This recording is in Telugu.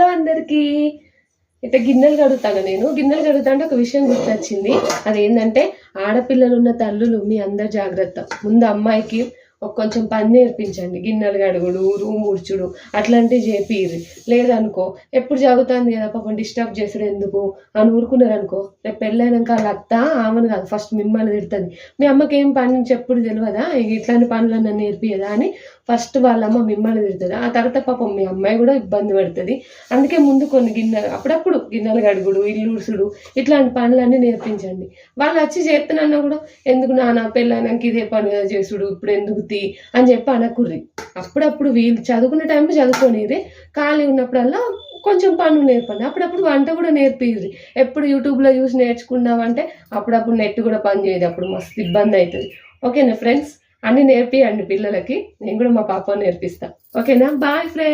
హలో అందరికీ. ఇట్లా గిన్నెలు కడుగుతాను నేను. గిన్నెలు కడుగుతా అంటే ఒక విషయం గుర్తొచ్చింది. అదేంటంటే ఆడపిల్లలు ఉన్న తల్లులు మీ అందరు జాగ్రత్త. ముందు అమ్మాయికి కొంచెం పని నేర్పించండి. గిన్నెలు కడుగుడు, రూమ్ ఉడ్చుడు అట్లాంటివి చేపియ్యి. లేదనుకో ఎప్పుడు చదువుతుంది కదా పాపం డిస్టర్బ్ చేసుడు ఎందుకు అని ఊరుకున్నారు అనుకో, రేపు పెళ్ళైనాక వాళ్ళ అత్త ఆమెను కాదు ఫస్ట్ మిమ్మల్ని తిడుతుంది. మీ అమ్మకి ఏం పని చెప్పుడు తెలియదా, ఇట్లాంటి పనులన్నీ నేర్పియదా అని ఫస్ట్ వాళ్ళ అమ్మ మిమ్మల్ని తిడుతుంది. ఆ తర్వాత పాపం మీ అమ్మాయి కూడా ఇబ్బంది పడుతుంది. అందుకే ముందు కొన్ని గిన్నెలు అప్పుడప్పుడు గిన్నెలు కడుగుడు, ఇల్లు ఉడుసుడు ఇట్లాంటి పనులన్నీ నేర్పించండి. వాళ్ళు వచ్చి చేస్తున్నా కూడా ఎందుకు నాన్న పెళ్ళైనాక ఇదే పనిగా చేసుడు ఇప్పుడు ఎందుకు తీ అని చెప్పి అనకుర్రి. అప్పుడప్పుడు వీళ్ళు చదువుకునే టైంలో చదువుకోనిది, ఖాళీ ఉన్నప్పుడల్లా కొంచెం పనులు నేర్పండి. అప్పుడప్పుడు వంట కూడా నేర్పియ్యి. ఎప్పుడు యూట్యూబ్లో చూసి నేర్చుకున్నామంటే అప్పుడప్పుడు నెట్ కూడా పని చేయదు, అప్పుడు మస్తు ఇబ్బంది అవుతుంది. ఓకేనా ఫ్రెండ్స్, అన్నీ నేర్పియండి పిల్లలకి. నేను కూడా మా పాప నేర్పిస్తా. ఓకేనా, బాయ్ ఫ్రెండ్స్.